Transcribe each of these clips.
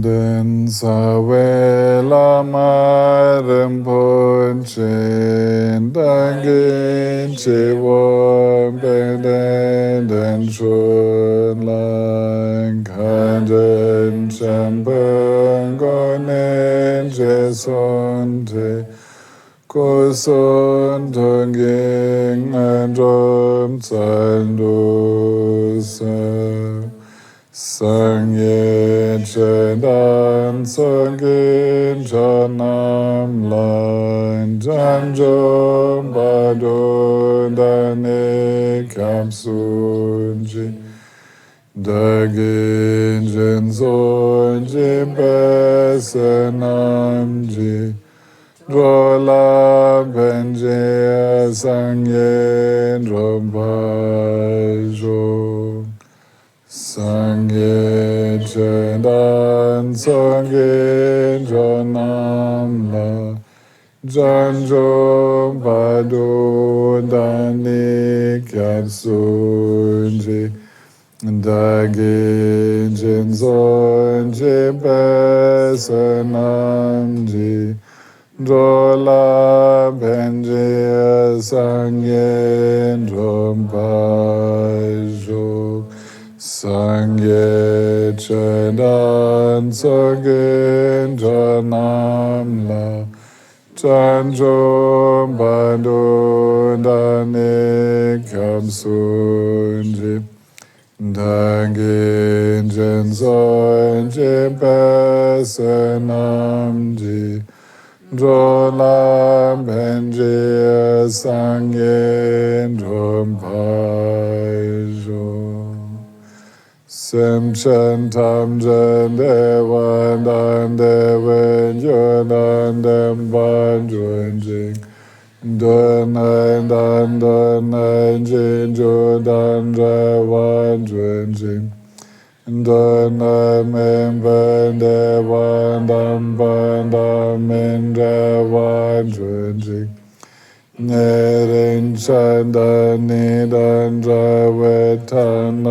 Den Savela Marim Punchin Dangin Chiwon Den Chun Lang Kanjen Champeng Gonen Jesonte Koson Tonging Androm Tsandusa Sangye Chedan Sangin Chanam Lan Janjom Badun Dane Kapsunji Dagin Jinzonji Besenamji Drola Benje Sangye Drobajo Sangye Chedan Sangye Janam La Janjom Badu Dani Kyatsunji Dagi Jinzonji Besenamji Drola Benje Sangye Drobajo Sangye Chedan Sangye Janam La Janjom Badu Dani Kapsunji Dagin Jinzonji Besenamji Drola Benje Sangye Drobajo Simchen Tamjen Dewan Dan Dewen Yodan Dem Ban Junjing Dunai Dan Dunai Jin Jodan Dewan Junjing Dunai Min Ben Dewan Dam Ban Dam Min Dewan Junjing Nering Chandan Nidan Jawetan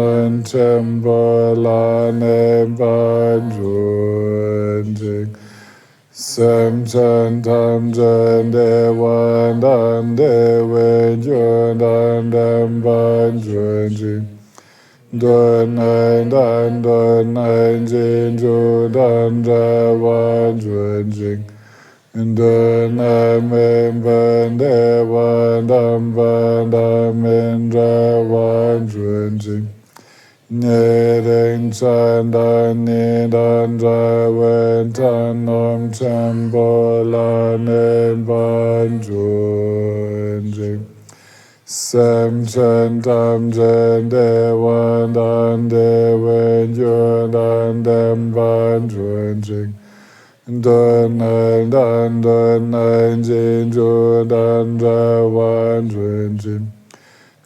Chembola Neban Junjing Sem Chan Tam Jan Dewan Dan Dewen Yodan Dam Ban Junjing Dunai Dan Dunai Jin Jodan Dewan Junjing Dunai Min Ben Dewan Dam Ban Dam Min Dewan Junjing Nering Chandan Nidan Jawetan Om Chambola Neban Junjing Sem Chen Tam Jen Dewan Dan Dewen Yodan Dem Ban Junjing Dunai Dan Dunai Jin Jodan Dewan Junjing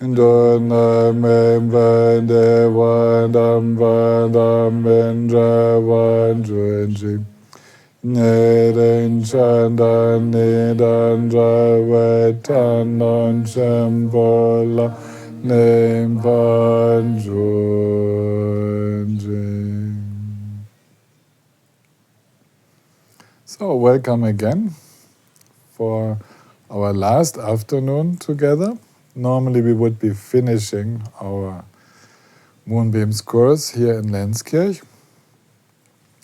Dunai Min Ben Dewan Dam Ban Dam Min Dewan Junjing Nering Chandan Nidan Jawetan Om Chambola Neban Junjing. So, welcome again for our last afternoon together. Normally we would be finishing our Moonbeams course here in Lenzkirch.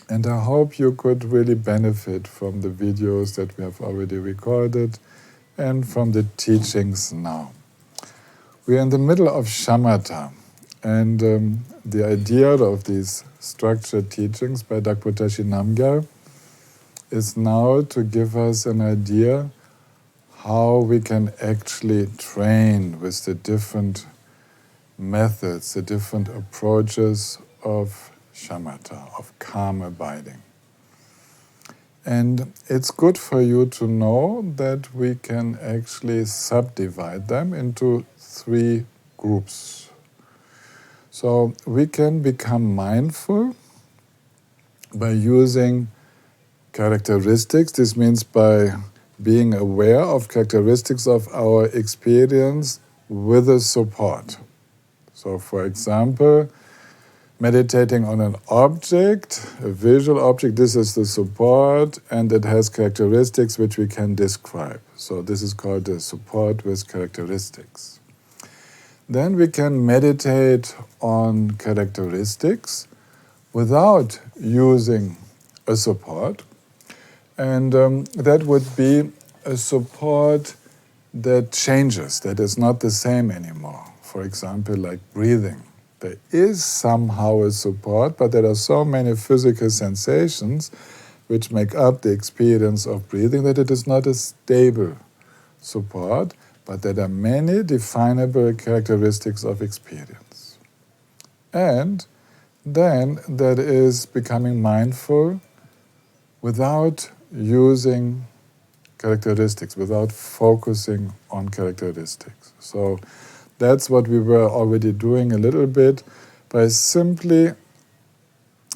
And I hope you could really benefit from the videos that we have already recorded and from the teachings now. We are in the middle of Shamatha, and the idea of these structured teachings by Dakpotashi Namgyal is now to give us an idea how we can actually train with the different methods, the different approaches of shamatha, of calm abiding. And it's good for you to know that we can actually subdivide them into 3 groups. So we can become mindful by using characteristics. This means by being aware of characteristics of our experience with a support. So for example, meditating on an object, a visual object. This is the support, and it has characteristics which we can describe. So this is called the support with characteristics. Then we can meditate on characteristics without using a support, and that would be a support that changes, that is not the same anymore. For example, like breathing. There is somehow a support, but there are so many physical sensations which make up the experience of breathing that it is not a stable support, but there are many definable characteristics of experience. And then that is becoming mindful without using characteristics, without focusing on characteristics. So that's what we were already doing a little bit by simply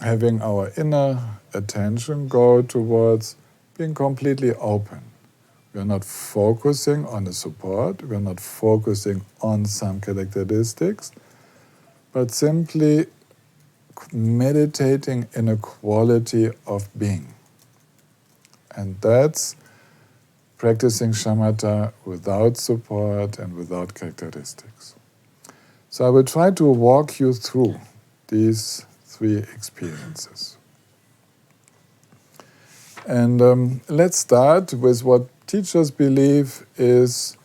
having our inner attention go towards being completely open. We are not focusing on a support, we are not focusing on some characteristics, but simply meditating in a quality of being. And that's practicing shamatha without support and without characteristics. So I will try to walk you through these three experiences. And let's start with what teachers believe is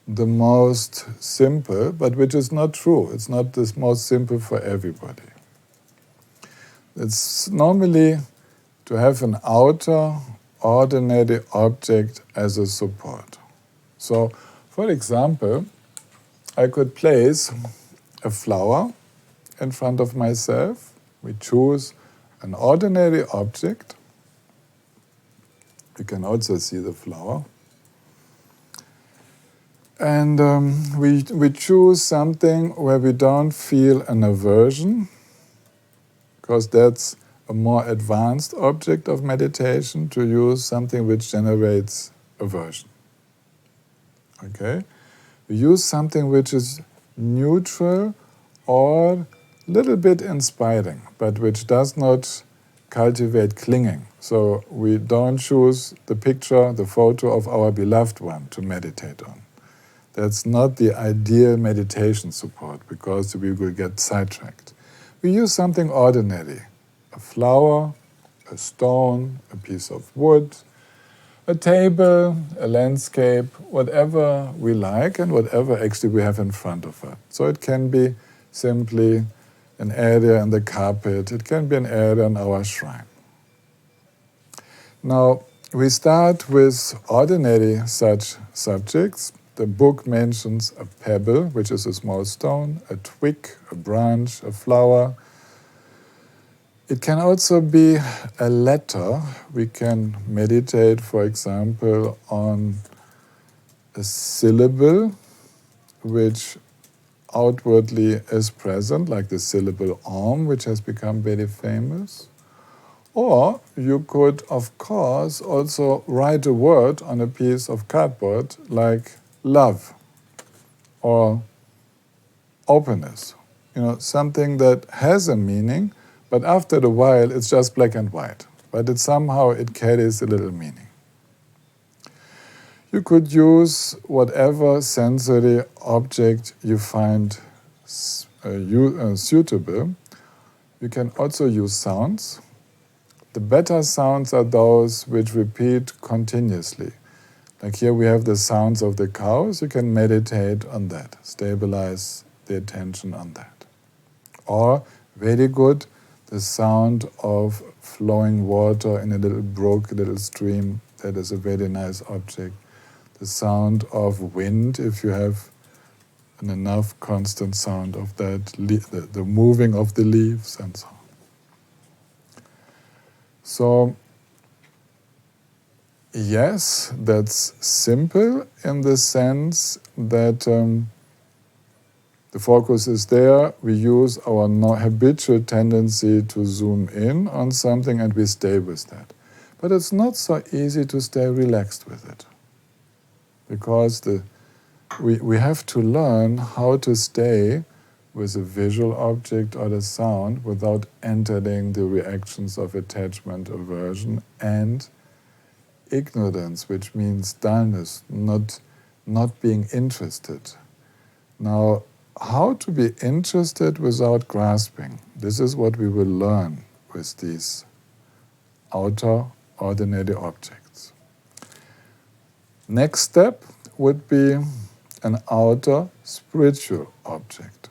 the most simple, but which is not true. It's not the most simple for everybody. It's normally to have an outer, ordinary object as a support. So, for example, I could place a flower in front of myself. We choose an ordinary object. You can also see the flower. And we choose something where we don't feel an aversion, because that's a more advanced object of meditation, to use something which generates aversion. Okay? We use something which is neutral or a little bit inspiring, but which does not cultivate clinging. So we don't choose the picture, the photo of our beloved one to meditate on. That's not the ideal meditation support, because we will get sidetracked. We use something ordinary. A flower, a stone, a piece of wood, a table, a landscape, whatever we like and whatever actually we have in front of us. So it can be simply an area in the carpet, it can be an area in our shrine. Now, we start with ordinary such subjects. The book mentions a pebble, which is a small stone, a twig, a branch, a flower. It can also be a letter. We can meditate, for example, on a syllable which outwardly is present, like the syllable Om, which has become very famous. Or you could, of course, also write a word on a piece of cardboard, like love or openness. Something that has a meaning, but after a while it's just black and white. But it carries a little meaning. You could use whatever sensory object you find suitable. You can also use sounds. The better sounds are those which repeat continuously. Like here we have the sounds of the cows. You can meditate on that, stabilize the attention on that. Or, very good, the sound of flowing water in a little brook, a little stream. That is a very nice object. The sound of wind, if you have an enough constant sound of that, the moving of the leaves and so on. So, yes, that's simple in the sense that the focus is there. We use our habitual tendency to zoom in on something and we stay with that. But it's not so easy to stay relaxed with it, because we have to learn how to stay with a visual object or the sound without entering the reactions of attachment, aversion, and ignorance, which means dullness, not being interested. Now, how to be interested without grasping? This is what we will learn with these outer ordinary objects. Next step would be an outer spiritual object.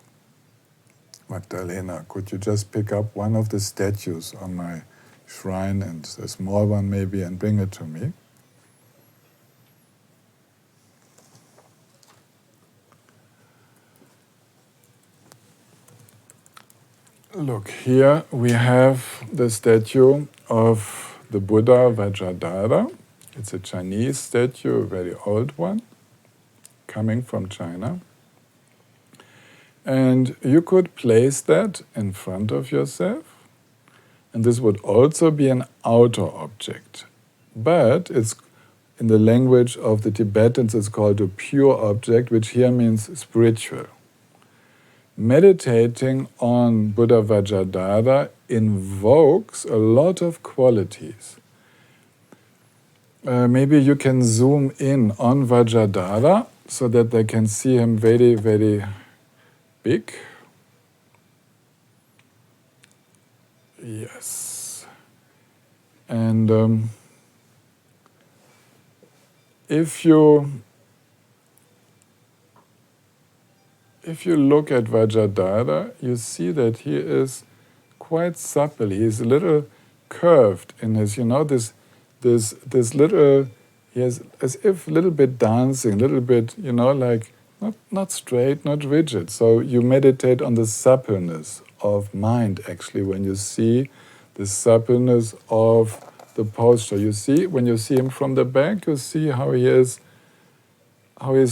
Magdalena, could you just pick up one of the statues on my shrine, and a small one maybe, and bring it to me? Look, here we have the statue of the Buddha Vajradhara. It's a Chinese statue, a very old one, coming from China. And you could place that in front of yourself, and this would also be an outer object. But it's, in the language of the Tibetans, it's called a pure object, which here means spiritual. Meditating on Buddha Vajradhara invokes a lot of qualities. Maybe you can zoom in on Vajradhara so that they can see him very, very big. Yes. And if you look at Vajradhara, you see that he is quite supple. He is a little curved in his, this little, he has as if a little bit dancing, a little bit, like not straight, not rigid. So you meditate on the suppleness of mind, actually, when you see the suppleness of the posture. You see, when you see him from the back, you see how he is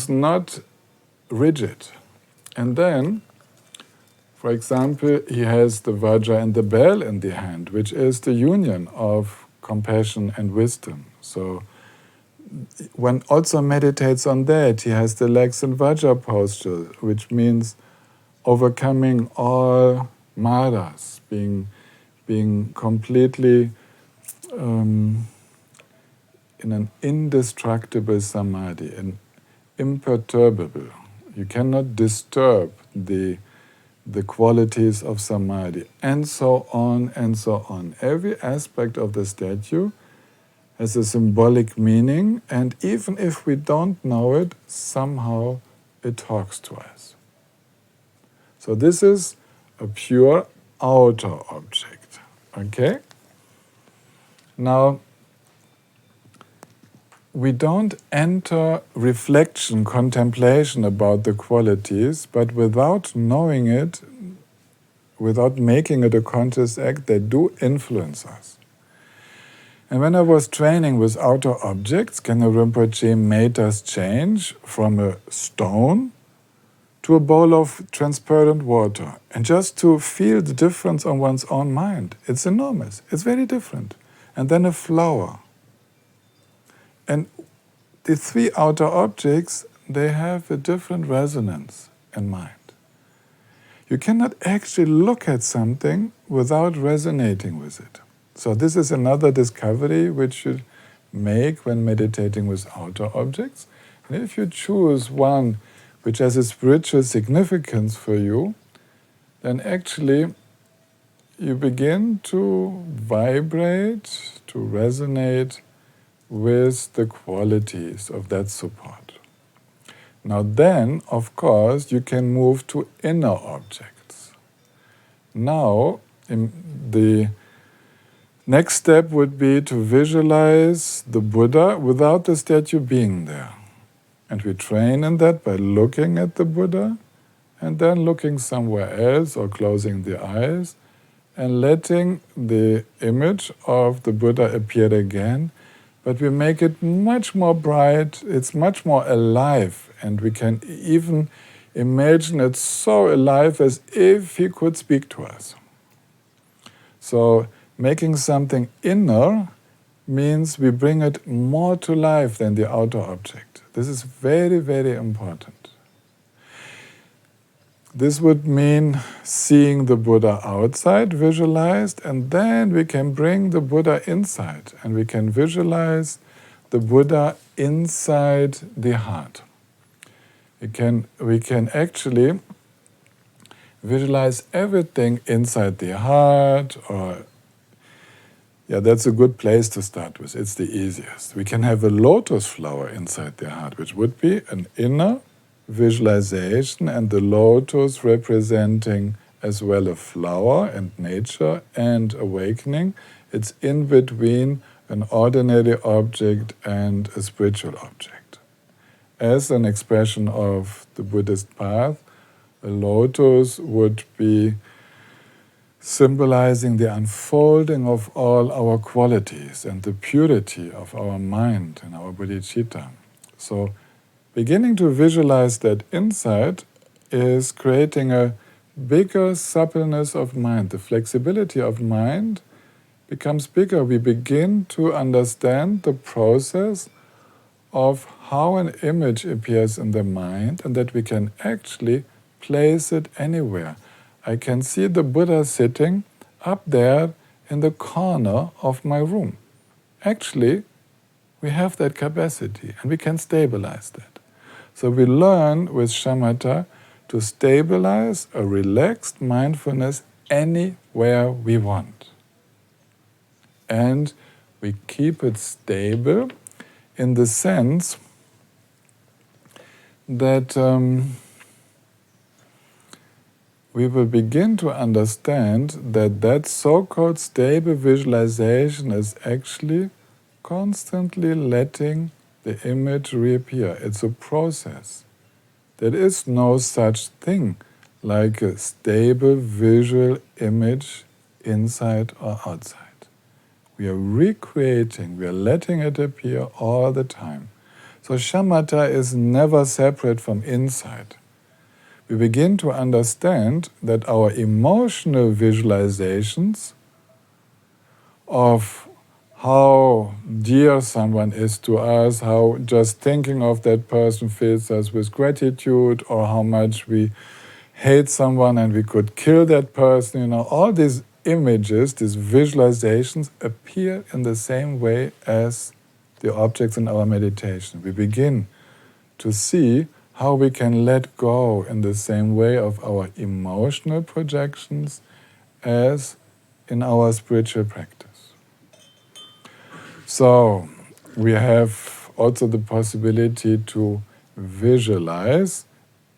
not rigid. And then, for example, he has the Vajra and the bell in the hand, which is the union of compassion and wisdom. So one also meditates on that. He has the legs in Vajra posture, which means overcoming all maras, being completely in an indestructible samadhi, an imperturbable. You cannot disturb the qualities of samadhi, and so on and so on. Every aspect of the statue has a symbolic meaning, and even if we don't know it, somehow it talks to us. So this is a pure outer object. Okay? Now, we don't enter reflection, contemplation about the qualities, but without knowing it, without making it a conscious act, they do influence us. And when I was training with outer objects, Khenpo Rinpoche made us change from a stone to a bowl of transparent water, and just to feel the difference on one's own mind. It's enormous. It's very different. And then a flower. And the three outer objects, they have a different resonance in mind. You cannot actually look at something without resonating with it. So this is another discovery which you make when meditating with outer objects. And if you choose one which has a spiritual significance for you, then actually you begin to vibrate, to resonate with the qualities of that support. Now then, of course, you can move to inner objects. Now, the next step would be to visualize the Buddha without the statue being there. And we train in that by looking at the Buddha and then looking somewhere else or closing the eyes and letting the image of the Buddha appear again. But we make it much more bright, it's much more alive, and we can even imagine it so alive as if he could speak to us. So making something inner means we bring it more to life than the outer object. This is very, very important. This would mean seeing the Buddha outside, visualized, and then we can bring the Buddha inside, and we can visualize the Buddha inside the heart. We can actually visualize everything inside the heart, or that's a good place to start with. It's the easiest. We can have a lotus flower inside the heart, which would be an inner visualization, and the lotus representing as well a flower and nature and awakening. It's in between an ordinary object and a spiritual object. As an expression of the Buddhist path, a lotus would be symbolizing the unfolding of all our qualities and the purity of our mind and our bodhicitta. So beginning to visualize that inside is creating a bigger suppleness of mind. The flexibility of mind becomes bigger. We begin to understand the process of how an image appears in the mind, and that we can actually place it anywhere. I can see the Buddha sitting up there in the corner of my room. Actually, we have that capacity, and we can stabilize that. So we learn with Shamatha to stabilize a relaxed mindfulness anywhere we want. And we keep it stable in the sense that we will begin to understand that that so-called stable visualization is actually constantly letting the image reappear. It's a process. There is no such thing like a stable visual image inside or outside. We are recreating, we are letting it appear all the time. So shamatha is never separate from inside. We begin to understand that our emotional visualizations of how dear someone is to us, how just thinking of that person fills us with gratitude, or how much we hate someone and we could kill that person, all these images, these visualizations appear in the same way as the objects in our meditation. We begin to see how we can let go in the same way of our emotional projections as in our spiritual practice. So we have also the possibility to visualize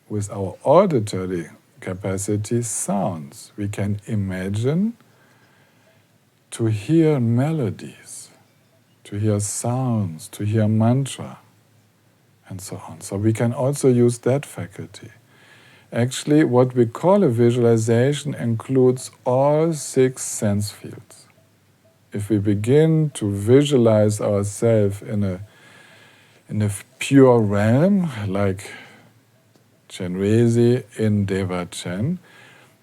with our auditory capacity sounds. We can imagine to hear melodies, to hear sounds, to hear mantra, and so on. So we can also use that faculty. Actually, what we call a visualization includes all 6 sense fields. If we begin to visualize ourselves in a pure realm, like Chenrezig in Devachen,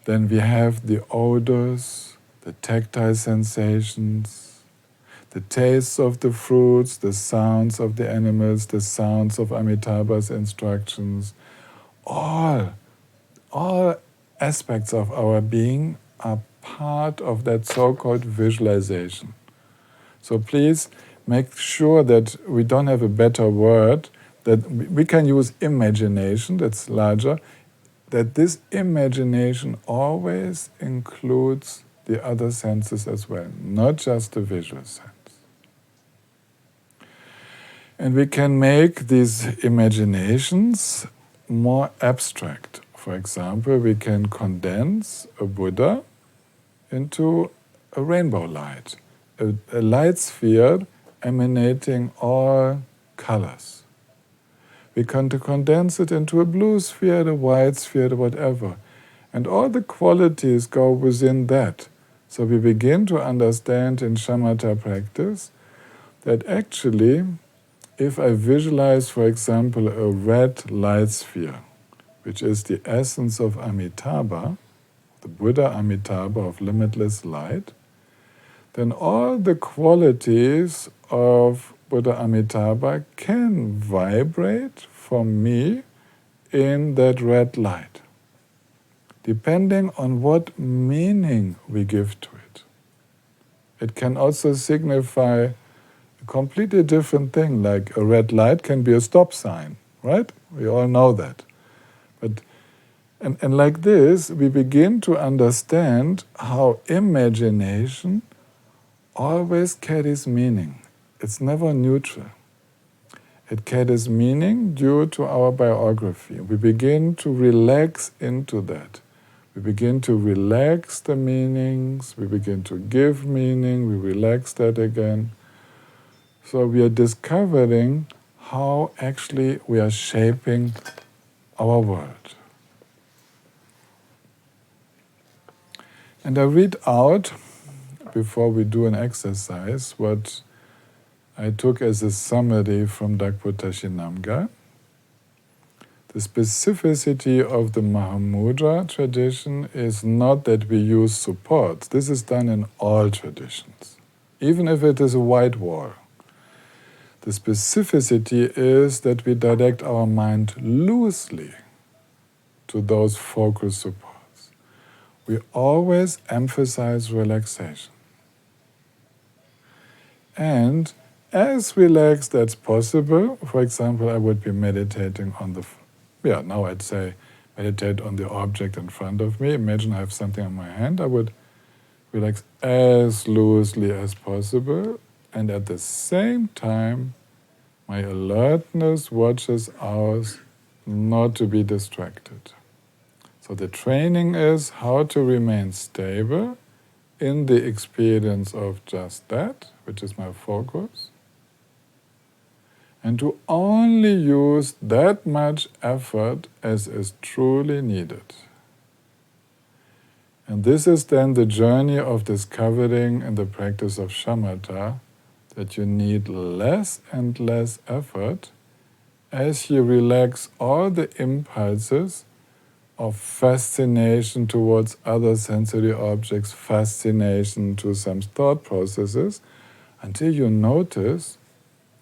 then we have the odors, the tactile sensations, the tastes of the fruits, the sounds of the animals, the sounds of Amitabha's instructions. All aspects of our being are part of that so-called visualization. So please make sure that we don't have a better word, that we can use imagination, that's larger, that this imagination always includes the other senses as well, not just the visual sense. And we can make these imaginations more abstract. For example, we can condense a Buddha into a rainbow light, a light sphere emanating all colors. We can condense it into a blue sphere, a white sphere, whatever. And all the qualities go within that. So we begin to understand in shamatha practice that actually, if I visualize, for example, a red light sphere, which is the essence of Amitabha, the Buddha Amitabha of limitless light, then all the qualities of Buddha Amitabha can vibrate from me in that red light. depending on what meaning we give to it. It can also signify a completely different thing, like a red light can be a stop sign, right? We all know that. And like this, we begin to understand how imagination always carries meaning. It's never neutral. It carries meaning due to our biography. We begin to relax into that. We begin to relax the meanings, we begin to give meaning, we relax that again. So we are discovering how actually we are shaping our world. And I read out, before we do an exercise, what I took as a summary from Dakpotashinamga. The specificity of the Mahamudra tradition is not that we use supports. This is done in all traditions, even if it is a white wall. The specificity is that we direct our mind loosely to those focal supports. We always emphasize relaxation. And as relaxed as possible, for example, I would be meditating on now I'd say meditate on the object in front of me. Imagine I have something on my hand. I would relax as loosely as possible, and at the same time, my alertness watches out not to be distracted. So the training is how to remain stable in the experience of just that, which is my focus, and to only use that much effort as is truly needed. And this is then the journey of discovering in the practice of Shamatha that you need less and less effort as you relax all the impulses of fascination towards other sensory objects, fascination to some thought processes, until you notice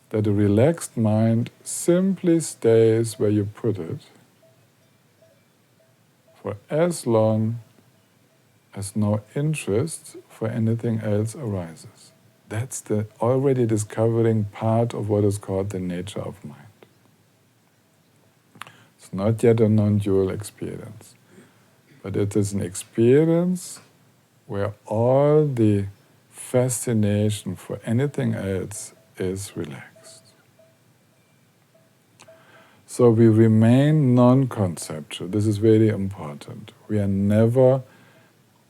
that a relaxed mind simply stays where you put it for as long as no interest for anything else arises. That's the already discovering part of what is called the nature of mind. It's not yet a non-dual experience, but it is an experience where all the fascination for anything else is relaxed. So we remain non-conceptual. This is very important. We are never,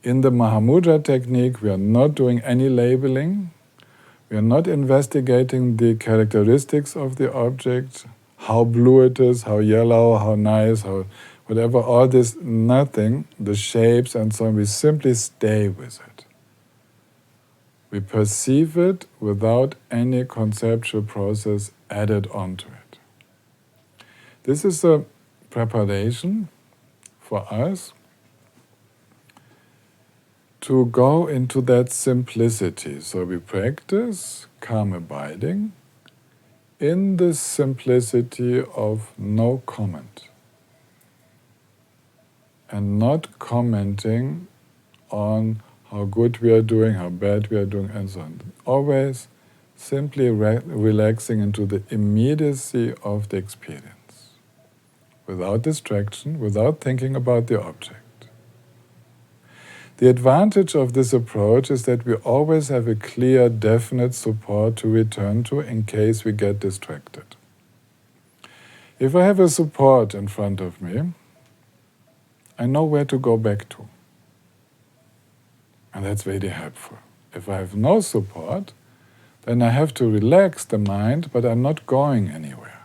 in the Mahamudra technique, we are not doing any labeling. We are not investigating the characteristics of the object, how blue it is, how yellow, how nice, how whatever, all this, nothing, the shapes and so on, we simply stay with it. We perceive it without any conceptual process added onto it. This is a preparation for us to go into that simplicity. So we practice calm abiding in the simplicity of no comment and not commenting on how good we are doing, how bad we are doing, and so on. Always simply relaxing into the immediacy of the experience, without distraction, without thinking about the object. The advantage of this approach is that we always have a clear, definite support to return to in case we get distracted. If I have a support in front of me, I know where to go back to. And that's very helpful. If I have no support, then I have to relax the mind, but I'm not going anywhere.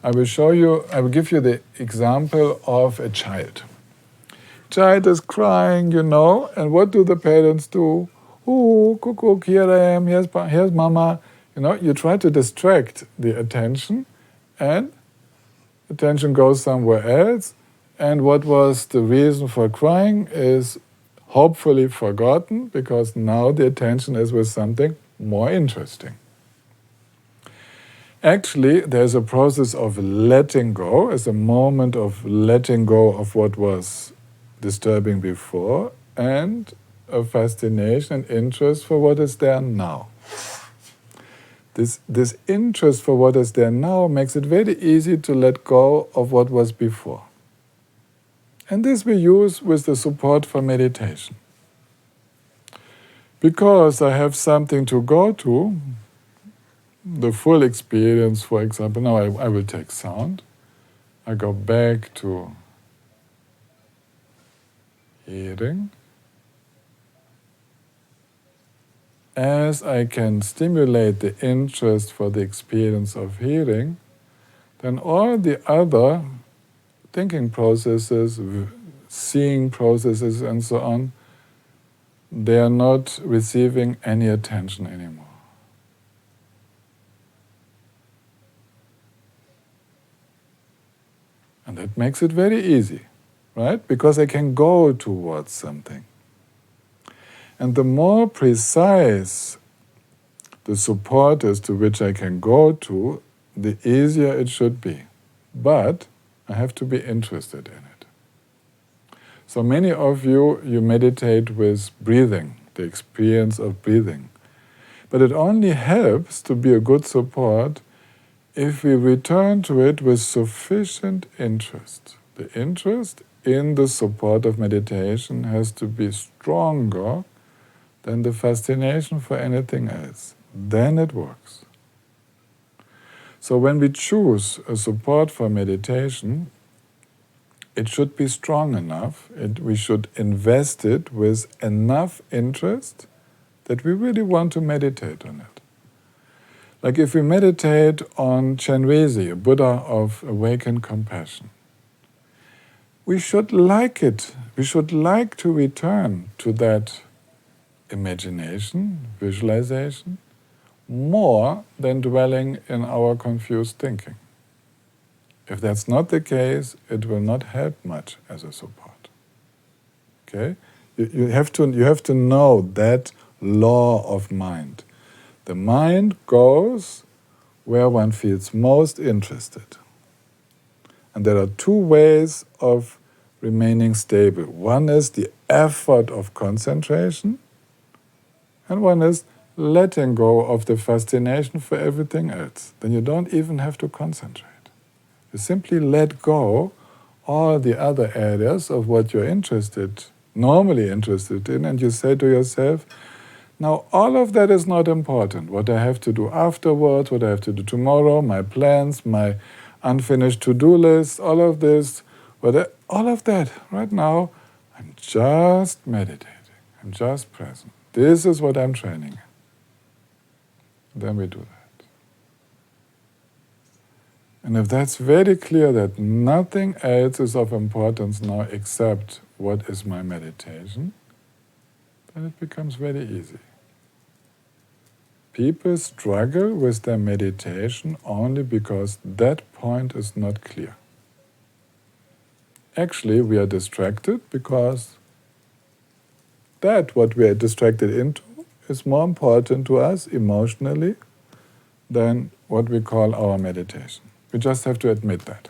I will give you the example of a child. Child is crying, and what do the parents do? Oh, cuckoo, here I am, here's mama. You try to distract the attention, and attention goes somewhere else, and what was the reason for crying is hopefully forgotten, because now the attention is with something more interesting. Actually, there's a process of letting go, as a moment of letting go of what was disturbing before, and a fascination and interest for what is there now. This interest for what is there now makes it very easy to let go of what was before. And this we use with the support for meditation. Because I have something to go to, the full experience, for example, now I will take sound. I go back to hearing. As I can stimulate the interest for the experience of hearing, then all the other thinking processes, seeing processes and so on, they are not receiving any attention anymore. And that makes it very easy, right? Because I can go towards something. And the more precise the support is to which I can go to, the easier it should be. But I have to be interested in it. So many of you meditate with breathing, the experience of breathing. But it only helps to be a good support if we return to it with sufficient interest. The interest in the support of meditation has to be stronger than the fascination for anything else. Then it works. So when we choose a support for meditation, it should be strong enough, we should invest it with enough interest that we really want to meditate on it. Like if we meditate on Chenrezig, a Buddha of awakened compassion, we should like it. We should like to return to that imagination, visualization, more than dwelling in our confused thinking. If that's not the case, it will not help much as a support. Okay? You have to know that law of mind. The mind goes where one feels most interested. And there are two ways of remaining stable. One is the effort of concentration, and one is letting go of the fascination for everything else. Then you don't even have to concentrate. You simply let go all the other areas of what you're normally interested in, and you say to yourself, now all of that is not important. What I have to do afterwards, what I have to do tomorrow, my plans, my unfinished to-do list, all of this, all of that, right now, I'm just meditating. I'm just present. This is what I'm training in. Then we do that. And if that's very clear that nothing else is of importance now except what is my meditation, then it becomes very easy. People struggle with their meditation only because that point is not clear. Actually, we are distracted because that what we are distracted into is more important to us emotionally than what we call our meditation. We just have to admit that.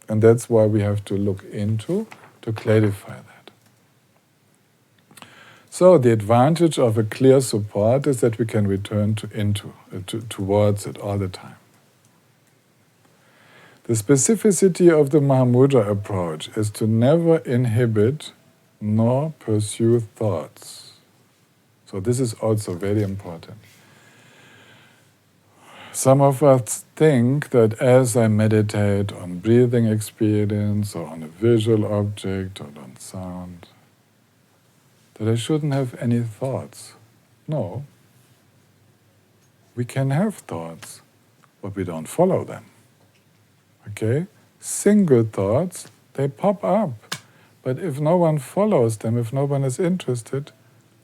And that's why we have to look into to clarify that. So the advantage of a clear support is that we can return towards it all the time. The specificity of the Mahamudra approach is to never inhibit nor pursue thoughts. So this is also very important. Some of us think that as I meditate on breathing experience or on a visual object or on sound, that I shouldn't have any thoughts. No. We can have thoughts, but we don't follow them. Okay? Single thoughts, they pop up. But if no one follows them, if no one is interested,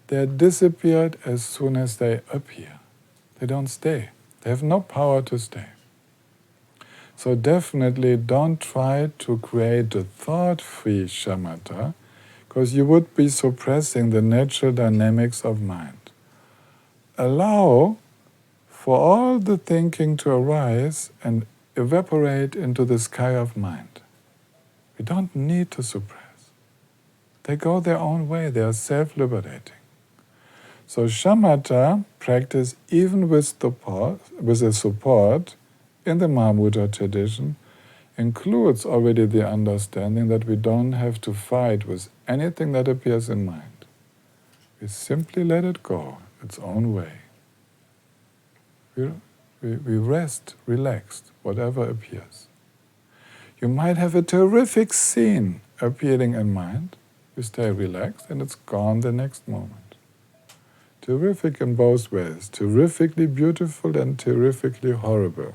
they're disappeared as soon as they appear. They don't stay. They have no power to stay. So definitely don't try to create a thought-free shamatha, because you would be suppressing the natural dynamics of mind. Allow for all the thinking to arise and evaporate into the sky of mind. We don't need to suppress. They go their own way, they are self-liberating. So shamatha practice, even with the support in the Mahamudra tradition, includes already the understanding that we don't have to fight with anything that appears in mind. We simply let it go its own way. We rest, relaxed, whatever appears. You might have a terrific scene appearing in mind. You stay relaxed and it's gone the next moment. Terrific in both ways. Terrifically beautiful and terrifically horrible.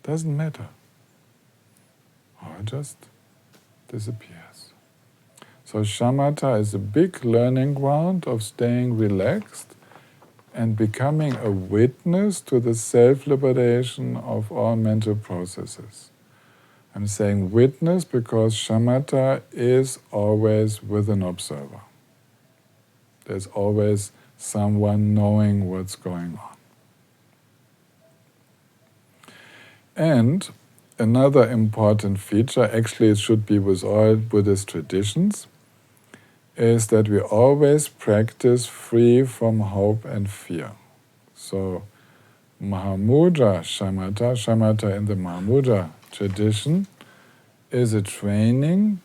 Doesn't matter. Or it just disappears. So shamatha is a big learning ground of staying relaxed and becoming a witness to the self-liberation of all mental processes. I'm saying witness because shamatha is always with an observer. There's always someone knowing what's going on. And another important feature, actually it should be with all Buddhist traditions, is that we always practice free from hope and fear. So Mahamudra shamatha in the Mahamudra tradition is a training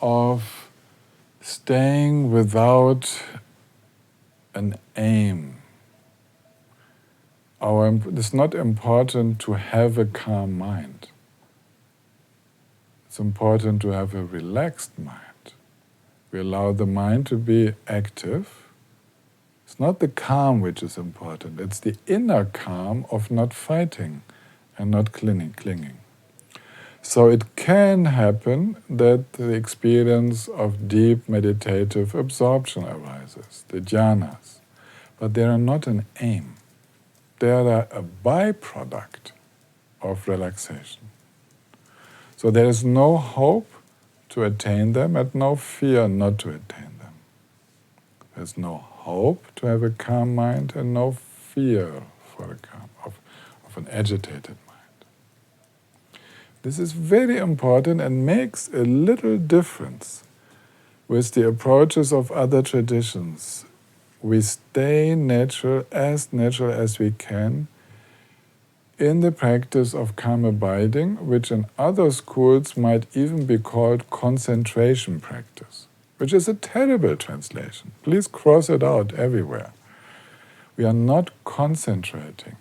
of staying without an aim. It's not important to have a calm mind. It's important to have a relaxed mind. We allow the mind to be active. It's not the calm which is important. It's the inner calm of not fighting and not clinging. So it can happen that the experience of deep meditative absorption arises, the jhanas, but they are not an aim. They are a byproduct of relaxation. So there is no hope to attain them and no fear not to attain them. There's no hope to have a calm mind and no fear for a calm of an agitated mind. This is very important and makes a little difference with the approaches of other traditions. We stay natural as we can in the practice of calm abiding, which in other schools might even be called concentration practice, which is a terrible translation. Please cross it out everywhere. We are not concentrating.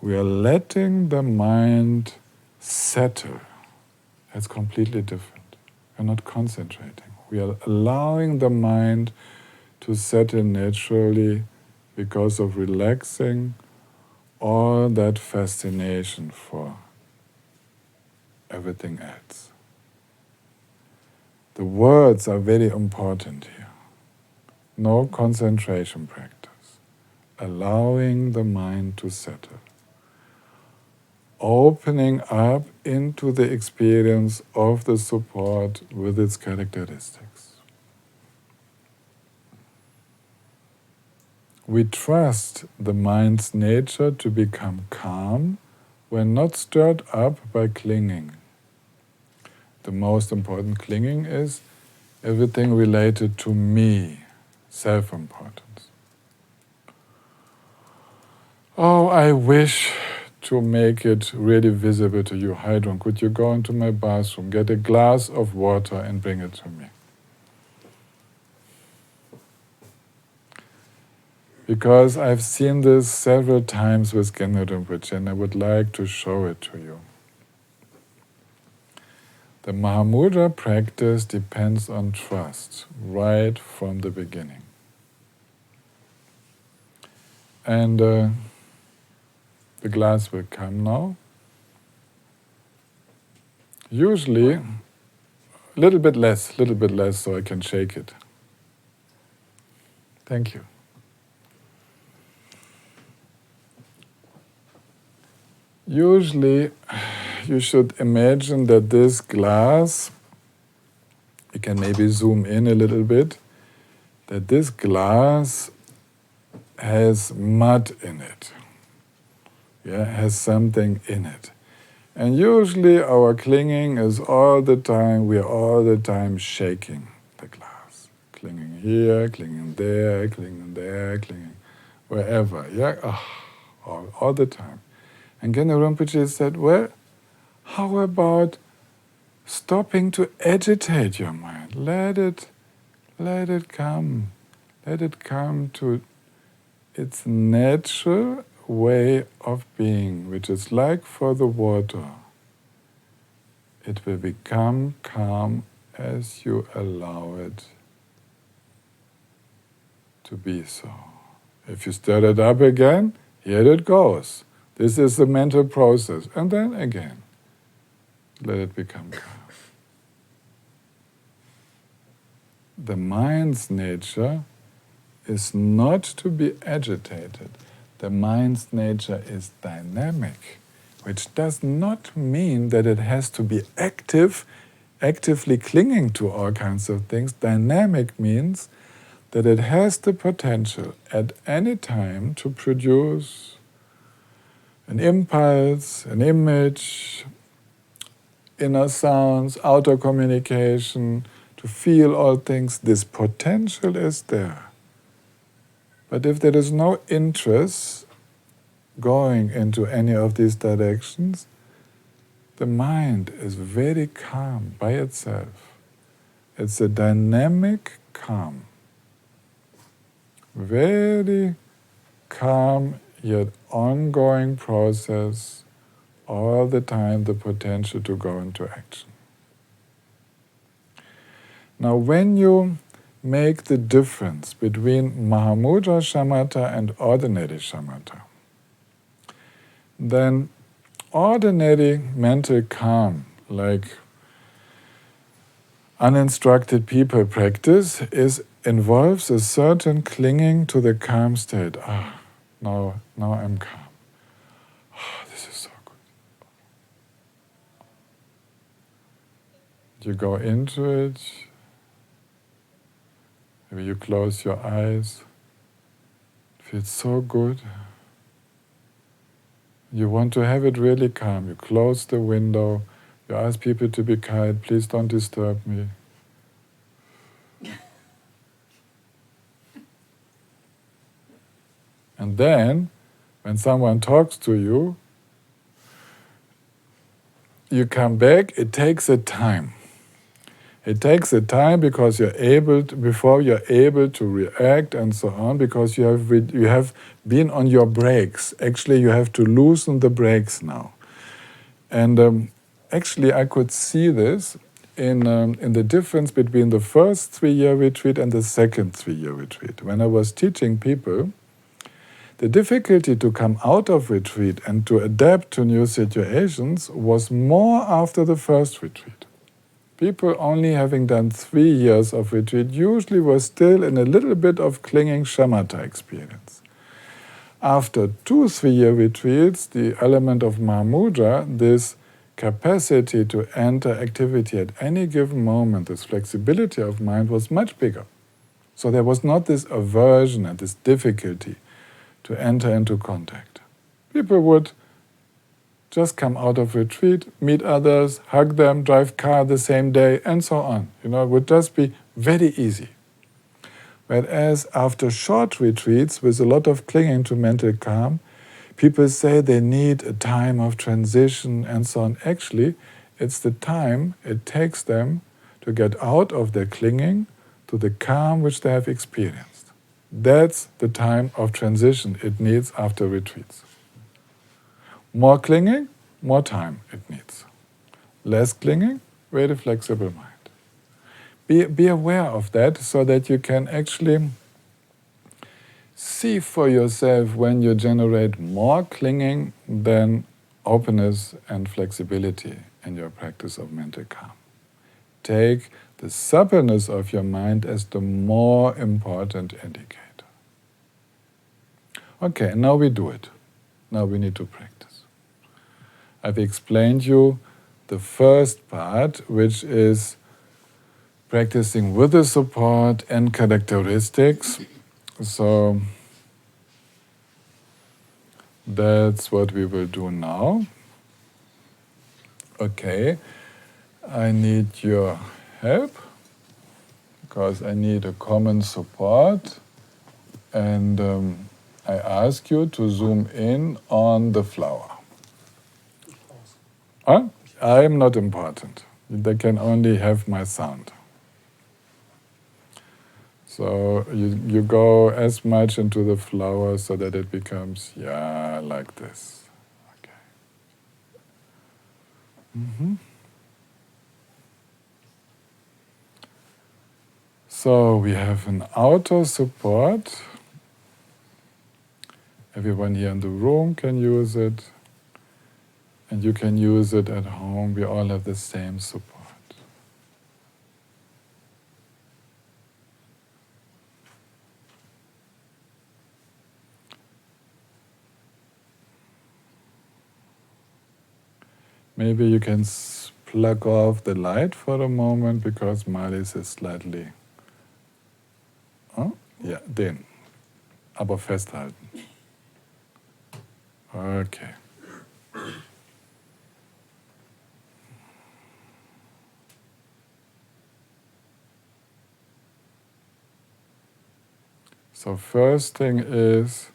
We are letting the mind settle. That's completely different. We're not concentrating. We are allowing the mind to settle naturally because of relaxing all that fascination for everything else. The words are very important here. No concentration practice. Allowing the mind to settle. Opening up into the experience of the support with its characteristics. We trust the mind's nature to become calm when not stirred up by clinging. The most important clinging is everything related to me, self-importance. Oh, I wish to make it really visible to you. Heidrun, could you go into my bathroom, get a glass of water and bring it to me? Because I've seen this several times with Genro Rinpoche and I would like to show it to you. The Mahamudra practice depends on trust right from the beginning. And the glass will come now. Usually, a little bit less so I can shake it. Thank you. Usually, you should imagine that this glass, you can maybe zoom in a little bit, that this glass has mud in it. has something in it. And usually our clinging is all the time, we are all the time shaking the glass. Clinging here, clinging there, clinging wherever. All the time. And Gene Rinpoche said, well, how about stopping to agitate your mind? Let it come. Let it come to its natural way of being, which is like for the water. It will become calm as you allow it to be so. If you stir it up again, here it goes. This is the mental process. And then again, let it become calm. The mind's nature is not to be agitated. The mind's nature is dynamic, which does not mean that it has to be actively clinging to all kinds of things. Dynamic means that it has the potential at any time to produce an impulse, an image, inner sounds, outer communication, to feel all things. This potential is there. But if there is no interest going into any of these directions, the mind is very calm by itself. It's a dynamic calm. Very calm yet ongoing process, all the time the potential to go into action. Now when you make the difference between Mahamudra Shamatha and ordinary Shamatha, then ordinary mental calm, like uninstructed people practice, involves a certain clinging to the calm state. Now I'm calm. This is so good. You go into it. Maybe you close your eyes. It feels so good. You want to have it really calm. You close the window. You ask people to be quiet. Please don't disturb me. And then, when someone talks to you, you come back. It takes a time. It takes a time because before you're able to react and so on, because you have been on your brakes. Actually, you have to loosen the brakes now. And actually, I could see this in the difference between the first 3-year retreat and the second 3-year retreat. When I was teaching people, the difficulty to come out of retreat and to adapt to new situations was more after the first retreat. People only having done 3 years of retreat usually were still in a little bit of clinging shamatha experience. After 2 3-year retreats, the element of Mahamudra, this capacity to enter activity at any given moment, this flexibility of mind was much bigger. So there was not this aversion and this difficulty to enter into contact. People would just come out of retreat, meet others, hug them, drive car the same day, and so on. It would just be very easy. Whereas after short retreats with a lot of clinging to mental calm, people say they need a time of transition and so on. Actually, it's the time it takes them to get out of their clinging to the calm which they have experienced. That's the time of transition it needs after retreats. More clinging, more time it needs. Less clinging, very flexible mind. Be aware of that so that you can actually see for yourself when you generate more clinging than openness and flexibility in your practice of mental calm. Take the suppleness of your mind as the more important indicator. Okay, now we do it. Now we need to practice. I've explained you the first part, which is practicing with the support and characteristics. So That's what we will do now. Okay, I need your help because I need a common support, and I ask you to zoom in on the flower. Huh? I'm not important. They can only have my sound. So you go as much into the flower so that it becomes, yeah, like this. Okay. So we have an outer support. Everyone here in the room can use it. And you can use it at home. We all have the same support. Maybe you can plug off the light for a moment because Malis ist slightly. Oh? Ja, den. Aber festhalten. Okay. So first thing is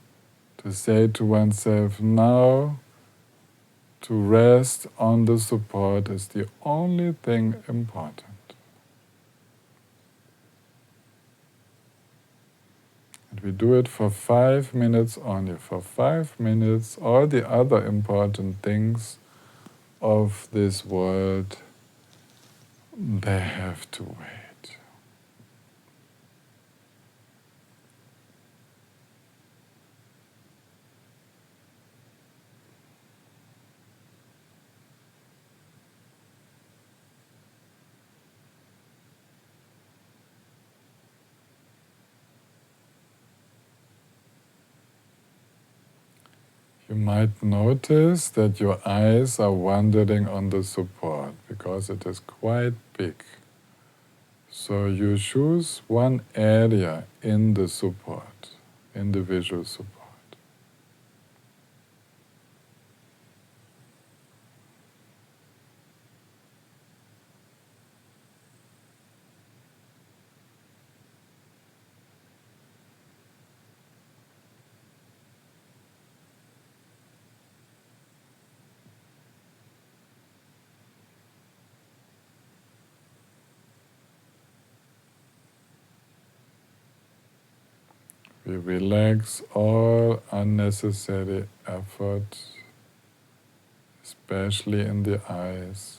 to say to oneself, now to rest on the support is the only thing important. And we do it for 5 minutes only. For 5 minutes, all the other important things of this world, they have to wait. You might notice that your eyes are wandering on the support because it is quite big. So you choose one area in the support, in the visual support. We relax all unnecessary effort, especially in the eyes.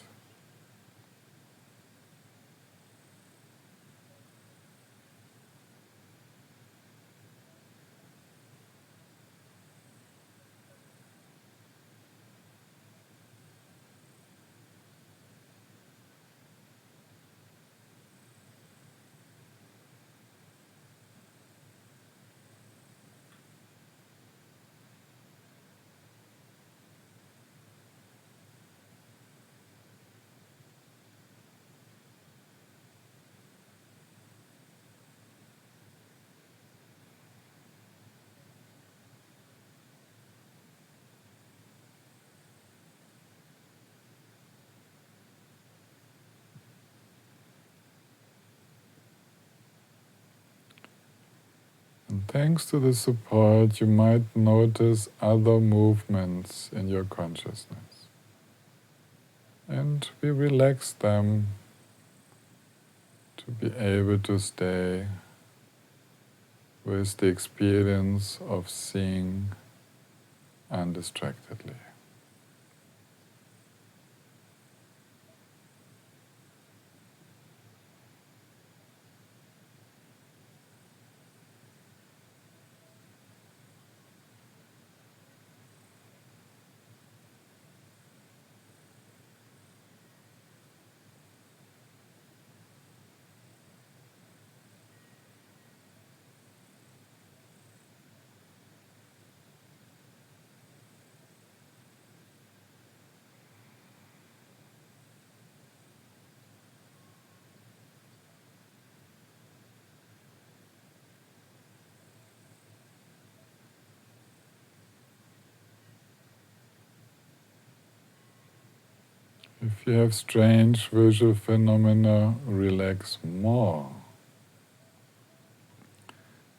And thanks to the support, you might notice other movements in your consciousness. And we relax them to be able to stay with the experience of seeing undistractedly. If you have strange visual phenomena, relax more.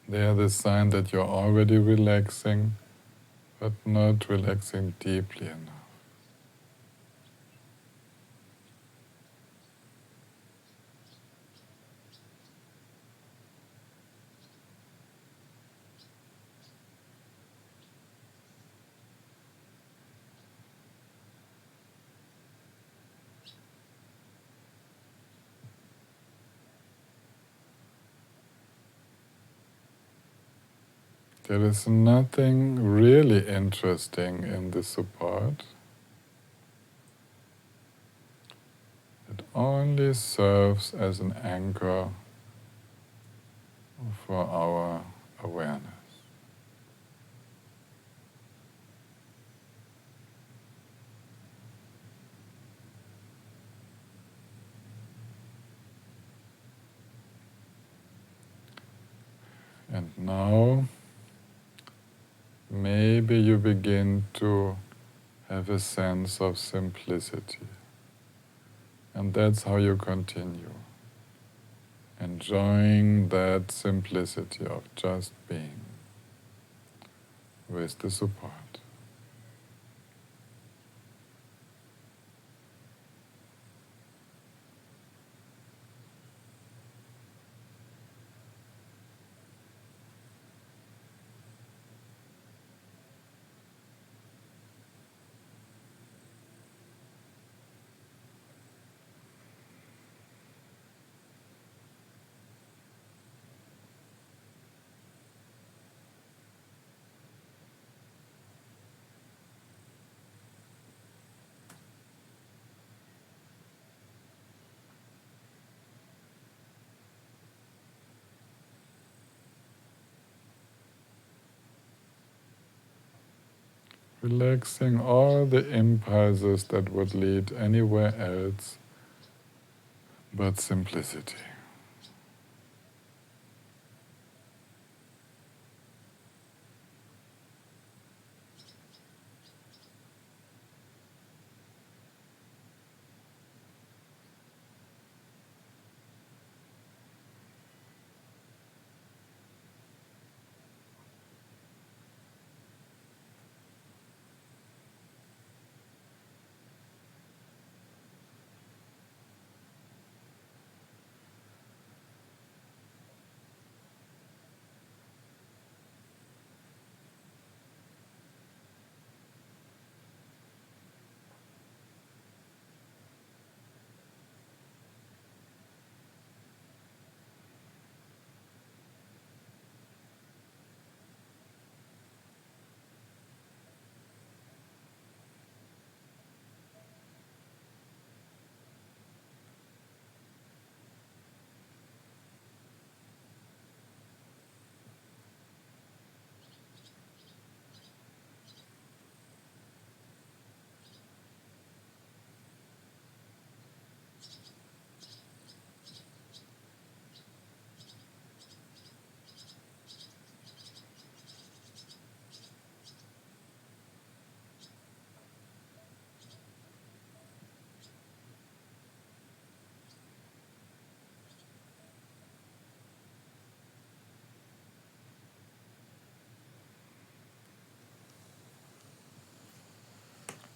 They are the sign that you're already relaxing, but not relaxing deeply enough. There is nothing really interesting in the support. It only serves as an anchor for our awareness. And now, maybe you begin to have a sense of simplicity. And that's how you continue. Enjoying that simplicity of just being with the support. Relaxing all the impulses that would lead anywhere else but simplicity.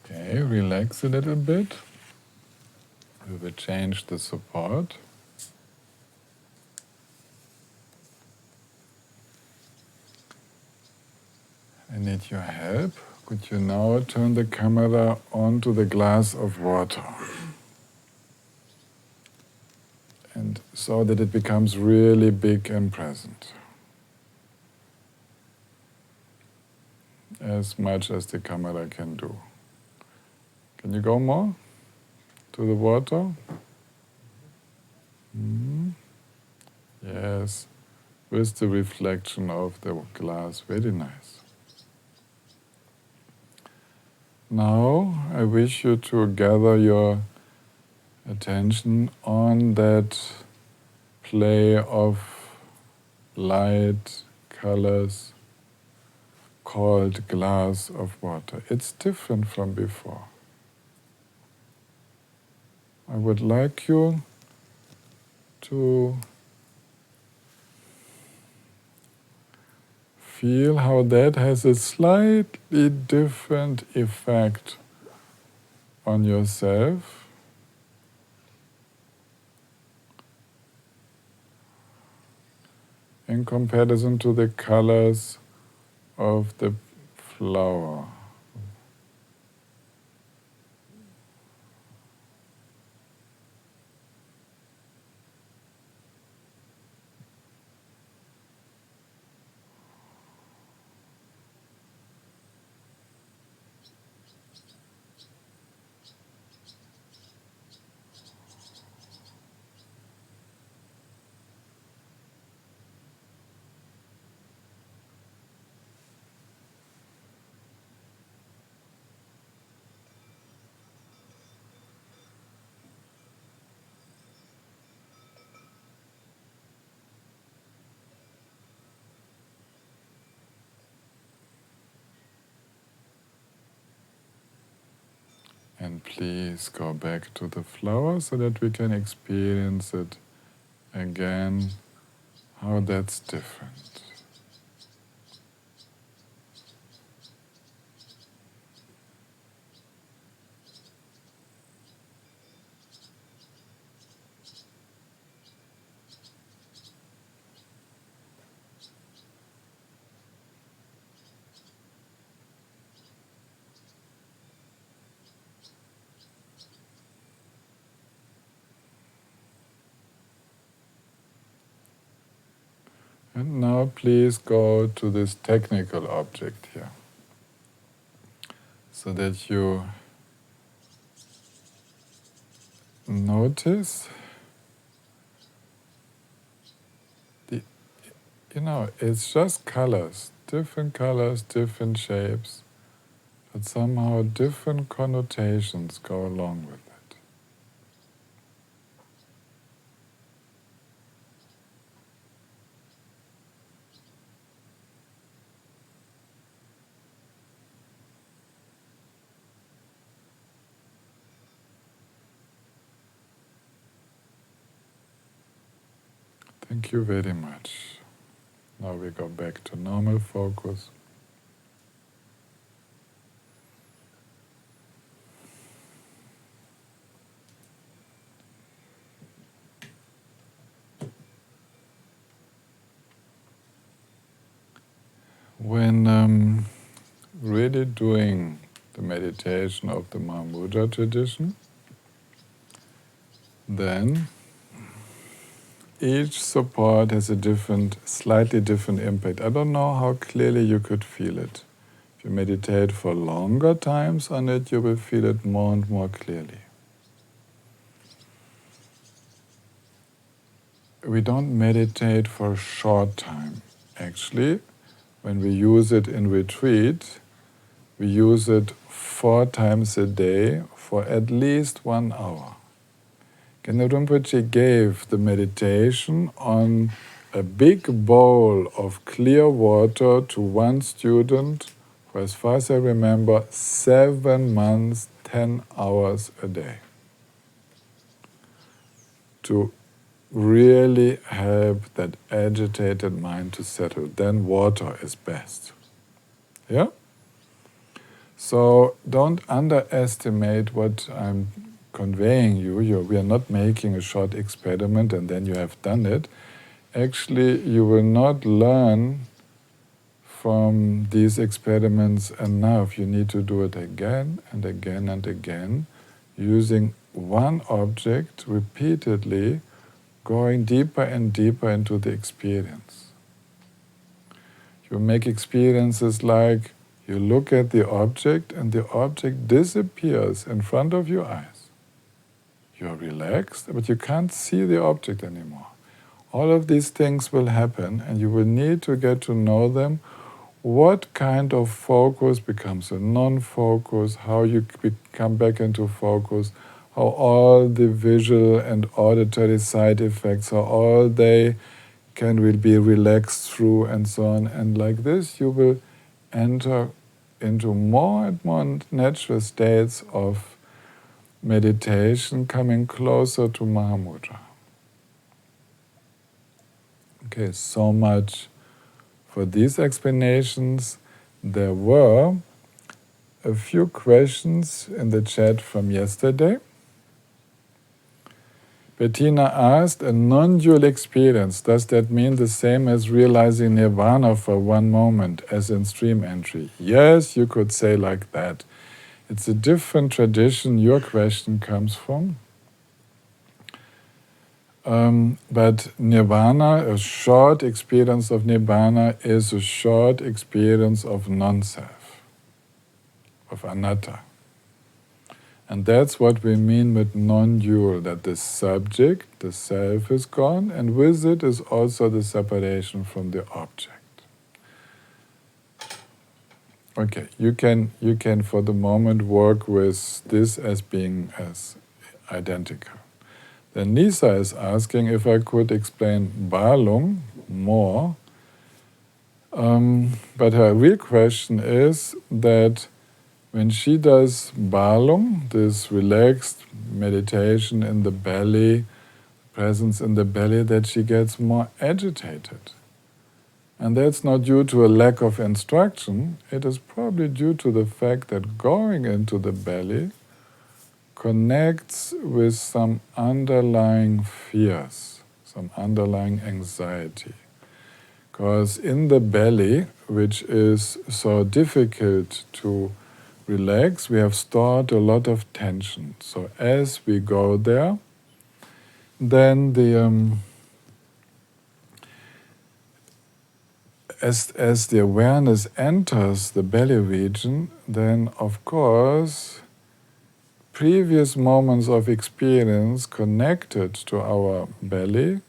Okay, relax a little bit. We will change the support. I need your help. Could you now turn the camera onto the glass of water? And so that it becomes really big and present. As much as the camera can do. Can you go more to the water? Yes, with the reflection of the glass. Very nice. Now I wish you to gather your attention on that play of light, colors, called glass of water. It's different from before. I would like you to feel how that has a slightly different effect on yourself in comparison to the colors of the flower. And please go back to the flower so that we can experience it again, how that's different. And now please go to this technical object here, so that you notice it's just colors, different shapes, but somehow different connotations go along with it. Thank you very much. Now we go back to normal focus. When really doing the meditation of the Mahamudra tradition, then each support has a slightly different impact. I don't know how clearly you could feel it. If you meditate for longer times on it, you will feel it more and more clearly. We don't meditate for a short time. Actually, when we use it in retreat, we use it 4 times a day for at least 1 hour. Khenpo Rinpoche gave the meditation on a big bowl of clear water to one student for, as far as I remember, 7 months, 10 hours a day, to really help that agitated mind to settle. Then water is best. Yeah? So don't underestimate what I'm conveying you. We are not making a short experiment and then you have done it. Actually, you will not learn from these experiments enough. You need to do it again and again and again, using one object repeatedly, going deeper and deeper into the experience. You make experiences like you look at the object and the object disappears in front of your eyes. You're relaxed, but you can't see the object anymore. All of these things will happen and you will need to get to know them. What kind of focus becomes a non-focus, how you come back into focus, how all the visual and auditory side effects, how all they will be relaxed through and so on. And like this you will enter into more and more natural states of meditation coming closer to Mahamudra. Okay, so much for these explanations. There were a few questions in the chat from yesterday. Bettina asked, a non-dual experience, does that mean the same as realizing nirvana for one moment, as in stream entry? Yes, you could say like that. It's a different tradition your question comes from. But nirvana, a short experience of nirvana, is a short experience of non-self, of anatta. And that's what we mean with non-dual, that the subject, the self, is gone, and with it is also the separation from the object. Okay, you can for the moment work with this as being as identical. Then Lisa is asking if I could explain Balung more, but her real question is that when she does Balung, this relaxed meditation in the belly, presence in the belly, that she gets more agitated. And that's not due to a lack of instruction, it is probably due to the fact that going into the belly connects with some underlying fears, some underlying anxiety. Because in the belly, which is so difficult to relax, we have stored a lot of tension. So as we go there, then as the awareness enters the belly region, then of course previous moments of experience connected to our belly,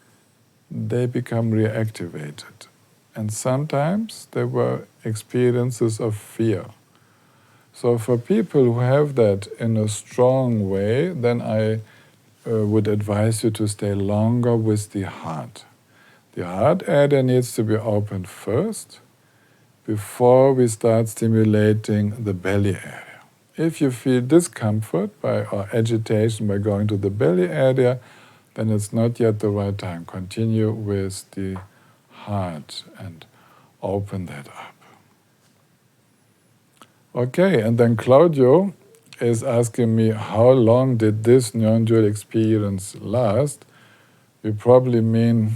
they become reactivated. And sometimes they were experiences of fear. So for people who have that in a strong way, then I would advise you to stay longer with the heart. The heart area needs to be opened first before we start stimulating the belly area. If you feel discomfort or agitation by going to the belly area, then it's not yet the right time. Continue with the heart and open that up. Okay, and then Claudio is asking me, how long did this non-dual experience last? You probably mean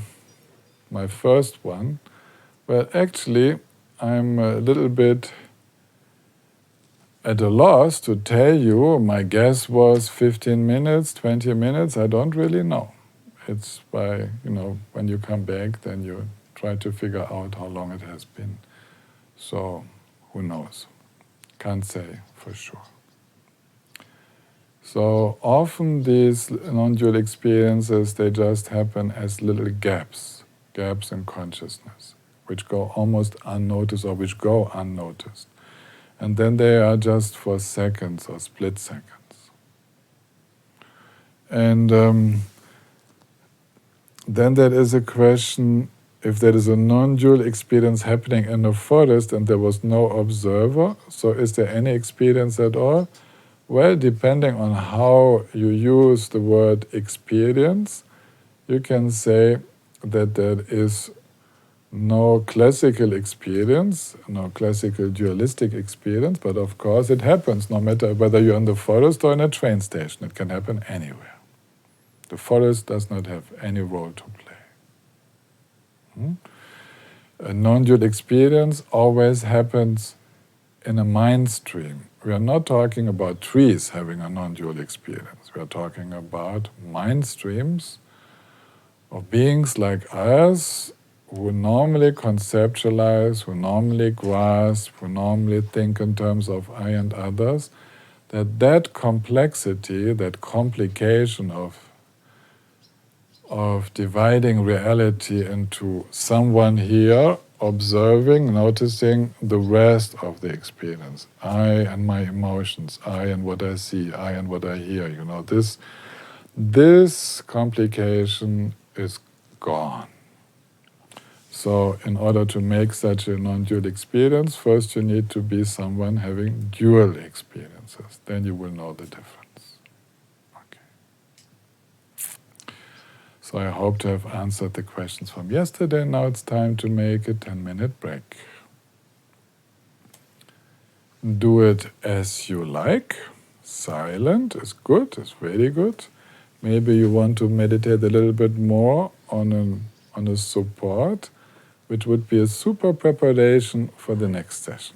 my first one, but actually I'm a little bit at a loss to tell you. My guess was 15 minutes, 20 minutes, I don't really know. It's by, when you come back, then you try to figure out how long it has been. So, who knows? Can't say for sure. So often these non-dual experiences, they just happen as little gaps in consciousness, which go almost unnoticed or which go unnoticed. And then they are just for seconds or split seconds. And then there is a question, if there is a non-dual experience happening in a forest and there was no observer, so is there any experience at all? Well, depending on how you use the word experience, you can say that there is no classical experience, no classical dualistic experience, but of course it happens no matter whether you're in the forest or in a train station. It can happen anywhere. The forest does not have any role to play. A non-dual experience always happens in a mind stream. We are not talking about trees having a non-dual experience. We are talking about mind streams of beings like us who normally conceptualize, who normally grasp, who normally think in terms of I and others, that complexity, that complication of dividing reality into someone here observing, noticing the rest of the experience. I and my emotions, I and what I see, I and what I hear, this complication is gone. So in order to make such a non-dual experience, first you need to be someone having dual experiences. Then you will know the difference. So I hope to have answered the questions from yesterday. Now it's time to make a 10-minute break. Do it as you like. Silent is good, is very good. Maybe you want to meditate a little bit more on a support, which would be a super preparation for the next session.